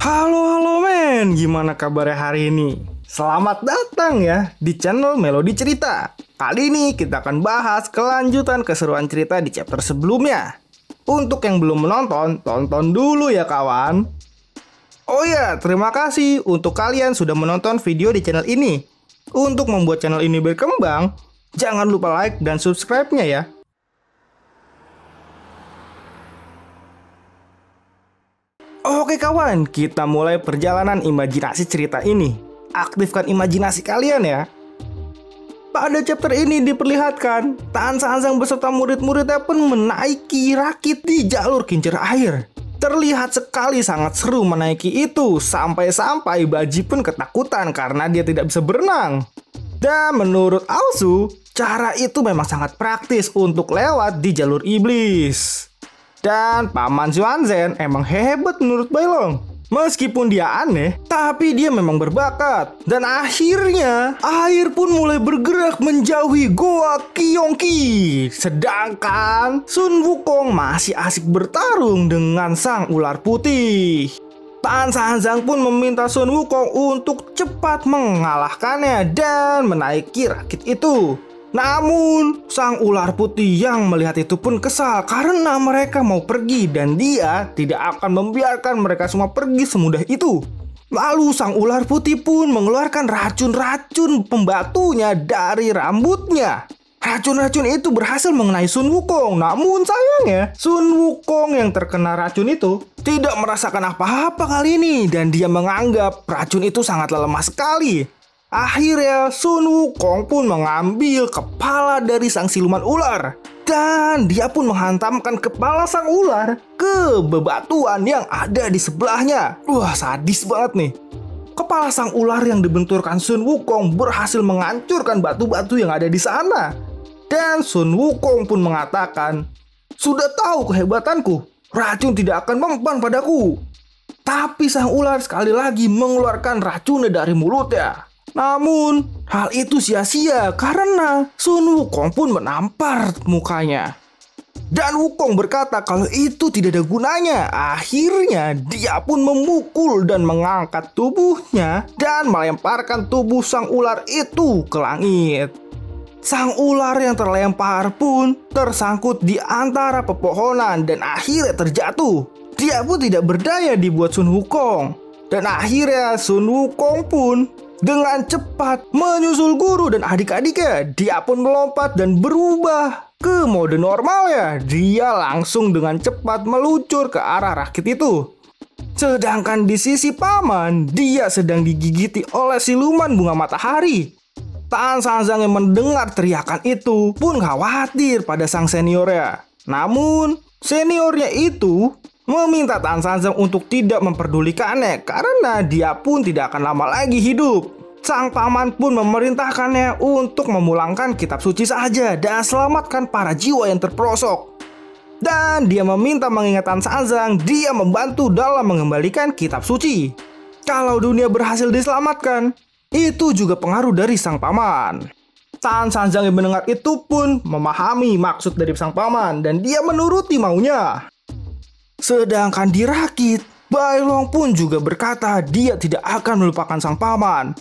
Halo men, gimana kabarnya hari ini? Selamat datang ya di channel Melodi Cerita. Kali ini kita akan bahas kelanjutan keseruan cerita di chapter sebelumnya. Untuk yang belum menonton, tonton dulu ya kawan. Oh ya, terima kasih untuk kalian sudah menonton video di channel ini. Untuk membuat channel ini berkembang, jangan lupa like dan subscribe-nya ya. Oke kawan, kita mulai perjalanan imajinasi cerita ini. Aktifkan imajinasi kalian ya. Pada chapter ini diperlihatkan Tan Sanzang beserta murid-muridnya pun menaiki rakit di jalur kincir air. Terlihat sekali sangat seru menaiki itu. Sampai-sampai Baji pun ketakutan karena dia tidak bisa berenang. Dan menurut Aosu, cara itu memang sangat praktis untuk lewat di jalur iblis. Dan Paman Xuanzhen emang hebat menurut Bailong. Meskipun dia aneh, tapi dia memang berbakat. Dan akhirnya, air pun mulai bergerak menjauhi Goa Qiyongqi. Sedangkan Sun Wukong masih asik bertarung dengan sang ular putih. Tan Sanzang pun meminta Sun Wukong untuk cepat mengalahkannya dan menaiki rakit itu. Namun, sang ular putih yang melihat itu pun kesal karena mereka mau pergi dan dia tidak akan membiarkan mereka semua pergi semudah itu. Lalu sang ular putih pun mengeluarkan racun-racun pembatunya dari rambutnya. Racun-racun itu berhasil mengenai Sun Wukong. Namun sayangnya, Sun Wukong yang terkena racun itu tidak merasakan apa-apa kali ini dan dia menganggap racun itu sangatlah lemah sekali. Akhirnya Sun Wukong pun mengambil kepala dari sang siluman ular. Dan dia pun menghantamkan kepala sang ular ke bebatuan yang ada di sebelahnya. Wah, sadis banget nih. Kepala sang ular yang dibenturkan Sun Wukong berhasil menghancurkan batu-batu yang ada di sana. Dan Sun Wukong pun mengatakan, "Sudah tahu kehebatanku, racun tidak akan mempan padaku." Tapi sang ular sekali lagi mengeluarkan racunnya dari mulutnya. Namun, hal itu sia-sia karena Sun Wukong pun menampar mukanya. Dan Wukong berkata kalau itu tidak ada gunanya. Akhirnya, dia pun memukul dan mengangkat tubuhnya dan melemparkan tubuh sang ular itu ke langit. Sang ular yang terlempar pun tersangkut di antara pepohonan dan akhirnya terjatuh. Dia pun tidak berdaya dibuat Sun Wukong. Dan akhirnya Sun Wukong pun dengan cepat menyusul guru dan adik-adiknya. Dia pun melompat dan berubah ke mode normalnya. Dia langsung dengan cepat meluncur ke arah rakit itu. Sedangkan di sisi paman, dia sedang digigiti oleh siluman bunga matahari. Tan Sanzang yang mendengar teriakan itu pun khawatir pada sang seniornya. Namun, seniornya itu meminta Tan Sanzang untuk tidak memperdulikannya karena dia pun tidak akan lama lagi hidup. Sang paman pun memerintahkannya untuk memulangkan kitab suci saja dan selamatkan para jiwa yang terperosok. Dan dia meminta mengingat Tan Sanzang, dia membantu dalam mengembalikan kitab suci. Kalau dunia berhasil diselamatkan, itu juga pengaruh dari sang paman. Tan Sanzang yang mendengar itu pun memahami maksud dari sang paman dan dia menuruti maunya. Sedangkan di rakit, Bailong pun juga berkata dia tidak akan melupakan sang paman.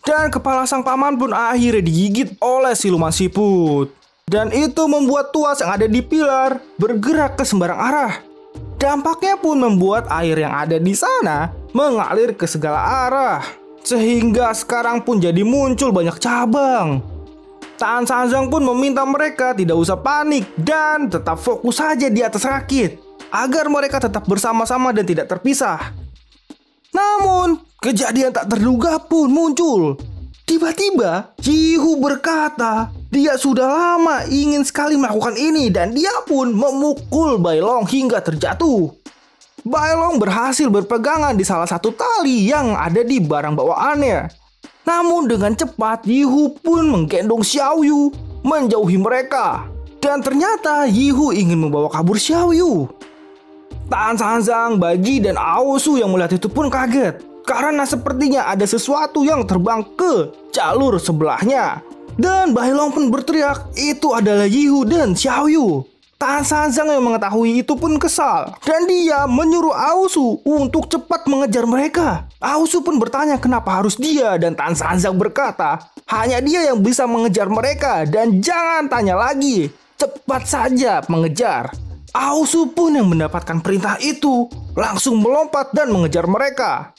Dan kepala sang paman pun akhirnya digigit oleh siluman siput. Dan itu membuat tuas yang ada di pilar bergerak ke sembarang arah. Dampaknya pun membuat air yang ada di sana mengalir ke segala arah. Sehingga sekarang pun jadi muncul banyak cabang. Tan Sanzang pun meminta mereka tidak usah panik dan tetap fokus saja di atas rakit agar mereka tetap bersama-sama dan tidak terpisah. Namun, kejadian tak terduga pun muncul. Tiba-tiba, Yihu berkata, dia sudah lama ingin sekali melakukan ini dan dia pun memukul Bailong hingga terjatuh. Bailong berhasil berpegangan di salah satu tali yang ada di barang bawaannya. Namun dengan cepat, Yihu pun menggendong Xiaoyu menjauhi mereka. Dan ternyata Yihu ingin membawa kabur Xiaoyu. Tan Sanzang, Baji, dan Aosu yang melihat itu pun kaget karena sepertinya ada sesuatu yang terbang ke jalur sebelahnya. Dan Bailong pun berteriak, itu adalah Yihu dan Xiaoyu. Tan Sanzang yang mengetahui itu pun kesal, dan dia menyuruh Aosu untuk cepat mengejar mereka. Aosu pun bertanya kenapa harus dia, dan Tan Sanzang berkata, hanya dia yang bisa mengejar mereka, dan jangan tanya lagi, cepat saja mengejar. Aosu pun yang mendapatkan perintah itu, langsung melompat dan mengejar mereka.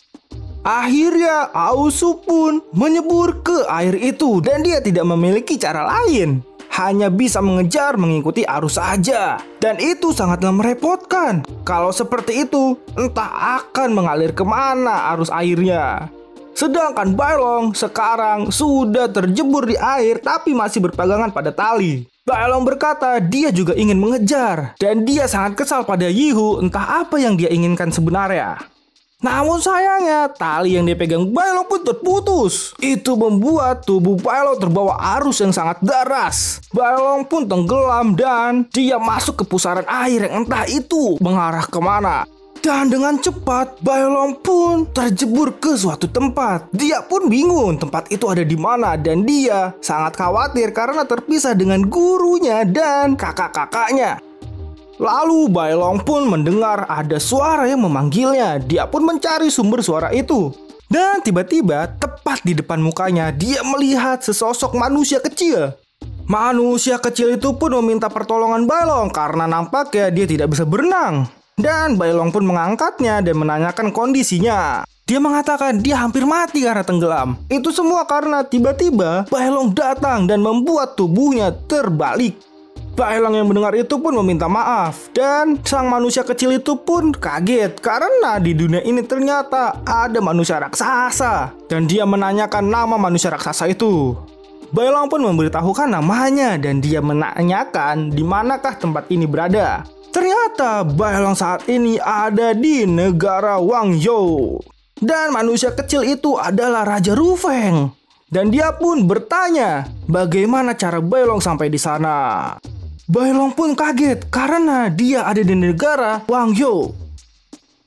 Akhirnya Aosu pun menyebur ke air itu, dan dia tidak memiliki cara lain. Hanya bisa mengejar mengikuti arus saja. Dan itu sangatlah merepotkan. Kalau seperti itu, entah akan mengalir kemana arus airnya. Sedangkan Bailong sekarang sudah terjebur di air tapi masih berpegangan pada tali. Bailong berkata dia juga ingin mengejar. Dan dia sangat kesal pada Yihu, entah apa yang dia inginkan sebenarnya. Namun sayangnya, tali yang dipegang Bailong pun terputus. Itu membuat tubuh Bailong terbawa arus yang sangat deras. Bailong pun tenggelam dan dia masuk ke pusaran air yang entah itu mengarah kemana. Dan dengan cepat, Bailong pun terjebur ke suatu tempat. Dia pun bingung tempat itu ada di mana, dan dia sangat khawatir karena terpisah dengan gurunya dan kakak-kakaknya. Lalu Bailong pun mendengar ada suara yang memanggilnya. Dia pun mencari sumber suara itu. Dan tiba-tiba tepat di depan mukanya dia melihat sesosok manusia kecil. Manusia kecil itu pun meminta pertolongan Bailong karena nampaknya dia tidak bisa berenang. Dan Bailong pun mengangkatnya dan menanyakan kondisinya. Dia mengatakan dia hampir mati karena tenggelam. Itu semua karena tiba-tiba Bailong datang dan membuat tubuhnya terbalik. Bailong yang mendengar itu pun meminta maaf, dan sang manusia kecil itu pun kaget karena di dunia ini ternyata ada manusia raksasa, dan dia menanyakan nama manusia raksasa itu. Bailong pun memberitahukan namanya dan dia menanyakan di manakah tempat ini berada. Ternyata Bailong saat ini ada di negara Wangyou, dan manusia kecil itu adalah Raja Rufeng. Dan dia pun bertanya bagaimana cara Bailong sampai di sana. Bailong pun kaget karena dia ada di negara Wangyou.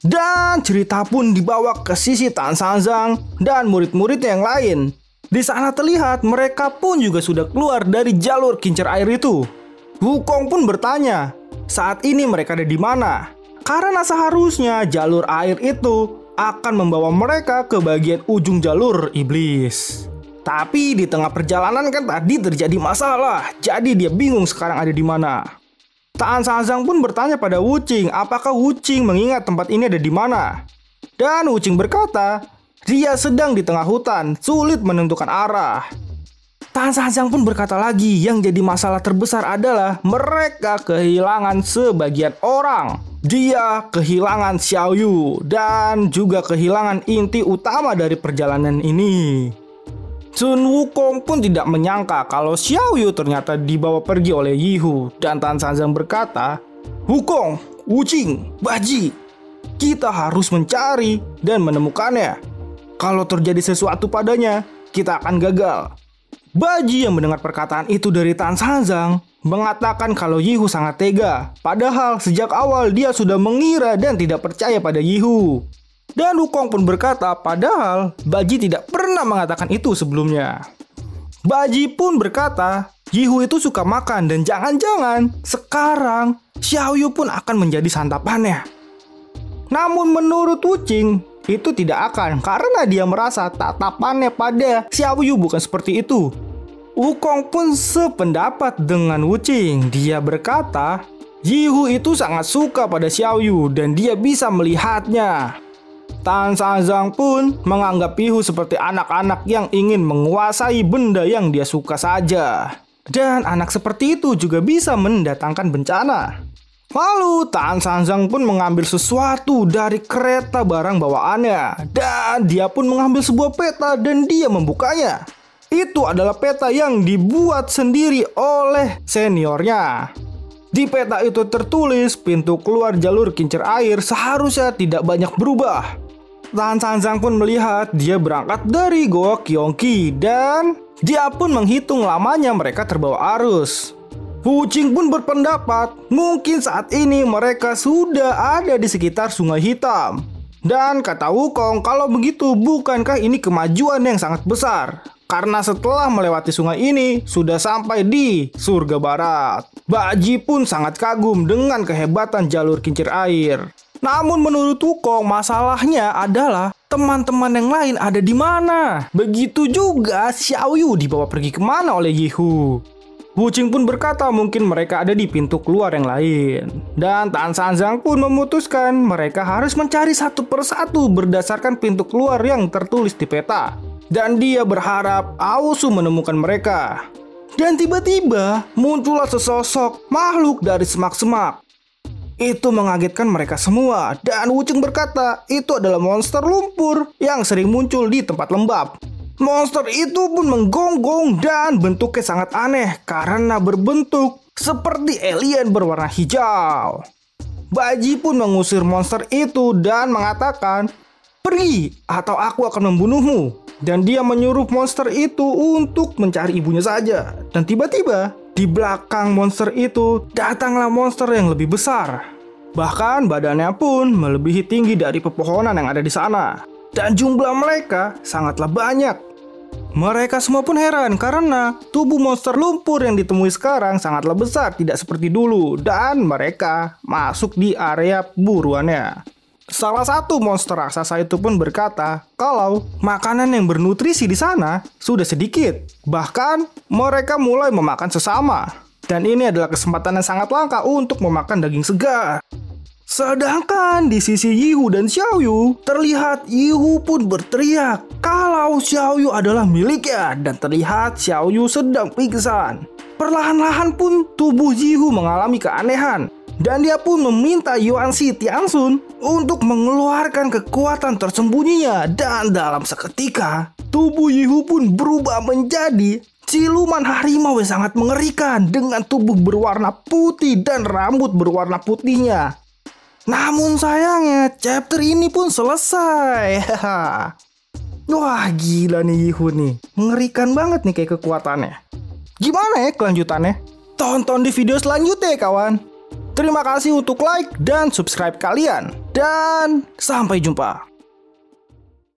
Dan cerita pun dibawa ke sisi Tan Sanzang dan murid-muridnya yang lain. Di sana terlihat mereka pun juga sudah keluar dari jalur kincir air itu. Wukong pun bertanya, saat ini mereka ada di mana? Karena seharusnya jalur air itu akan membawa mereka ke bagian ujung jalur iblis. Tapi di tengah perjalanan kan tadi terjadi masalah, jadi dia bingung sekarang ada di mana. Tan Sanzang pun bertanya pada Wuqing, apakah Wuqing mengingat tempat ini ada di mana? Dan Wuqing berkata, dia sedang di tengah hutan, sulit menentukan arah. Tan Sanzang pun berkata lagi, yang jadi masalah terbesar adalah mereka kehilangan sebagian orang. Dia kehilangan Xiaoyu dan juga kehilangan inti utama dari perjalanan ini. Sun Wukong pun tidak menyangka kalau Xiaoyu ternyata dibawa pergi oleh Yihu. Dan Tan Sanzang berkata, Wukong, Wuqing, Baji, kita harus mencari dan menemukannya. Kalau terjadi sesuatu padanya, kita akan gagal. Baji yang mendengar perkataan itu dari Tan Sanzang mengatakan kalau Yihu sangat tega. Padahal sejak awal dia sudah mengira dan tidak percaya pada Yihu. Dan Wukong pun berkata, padahal Baji tidak pernah mengatakan itu sebelumnya. Baji pun berkata, Yihu itu suka makan dan jangan-jangan sekarang Xiaoyu pun akan menjadi santapannya. Namun menurut Wuqing, itu tidak akan karena dia merasa tatapannya pada Xiaoyu bukan seperti itu. Wukong pun sependapat dengan Wuqing. Dia berkata, Yihu itu sangat suka pada Xiaoyu dan dia bisa melihatnya. Tan Sanzang pun menganggap Yihu seperti anak-anak yang ingin menguasai benda yang dia suka saja. Dan anak seperti itu juga bisa mendatangkan bencana. Lalu Tan Sanzang pun mengambil sesuatu dari kereta barang bawaannya. Dan dia pun mengambil sebuah peta dan dia membukanya. Itu adalah peta yang dibuat sendiri oleh seniornya. Di peta itu tertulis pintu keluar jalur kincir air seharusnya tidak banyak berubah. Tan Sanzang pun melihat dia berangkat dari Goa Kyongki dan dia pun menghitung lamanya mereka terbawa arus. Wuqing pun berpendapat mungkin saat ini mereka sudah ada di sekitar Sungai Hitam. Dan kata Wukong kalau begitu bukankah ini kemajuan yang sangat besar? Karena setelah melewati sungai ini, sudah sampai di surga barat. Baji pun sangat kagum dengan kehebatan jalur kincir air. Namun menurut Wukong, masalahnya adalah teman-teman yang lain ada di mana. Begitu juga Xiaoyu dibawa pergi kemana oleh Yihu. Wuqing pun berkata mungkin mereka ada di pintu keluar yang lain. Dan Tan Sanzang pun memutuskan mereka harus mencari satu persatu berdasarkan pintu keluar yang tertulis di peta. Dan dia berharap Aosu menemukan mereka. Dan tiba-tiba muncullah sesosok makhluk dari semak-semak. Itu mengagetkan mereka semua. Dan Wuqing berkata itu adalah monster lumpur yang sering muncul di tempat lembab. Monster itu pun menggonggong dan bentuknya sangat aneh karena berbentuk seperti alien berwarna hijau. Baji pun mengusir monster itu dan mengatakan, "Pergi atau aku akan membunuhmu." Dan dia menyuruh monster itu untuk mencari ibunya saja. Dan tiba-tiba di belakang monster itu datanglah monster yang lebih besar. Bahkan badannya pun melebihi tinggi dari pepohonan yang ada di sana. Dan jumlah mereka sangatlah banyak. Mereka semua pun heran karena tubuh monster lumpur yang ditemui sekarang sangatlah besar, tidak seperti dulu. Dan mereka masuk di area buruannya. Salah satu monster raksasa itu pun berkata kalau makanan yang bernutrisi di sana sudah sedikit. Bahkan mereka mulai memakan sesama. Dan ini adalah kesempatan yang sangat langka untuk memakan daging segar. Sedangkan di sisi Yihu dan Xiaoyu, terlihat Yihu pun berteriak kalau Xiaoyu adalah miliknya. Dan terlihat Xiaoyu sedang pingsan. Perlahan-lahan pun tubuh Yihu mengalami keanehan. Dan dia pun meminta Yuanxi Tianxun untuk mengeluarkan kekuatan tersembunyinya. Dan dalam seketika, tubuh Yihu pun berubah menjadi siluman harimau yang sangat mengerikan dengan tubuh berwarna putih dan rambut berwarna putihnya. Namun sayangnya, chapter ini pun selesai. Wah, gila nih Yihu nih. Mengerikan banget nih kayak kekuatannya. Gimana ya kelanjutannya? Tonton di video selanjutnya ya kawan. Terima kasih untuk like dan subscribe kalian. Dan sampai jumpa.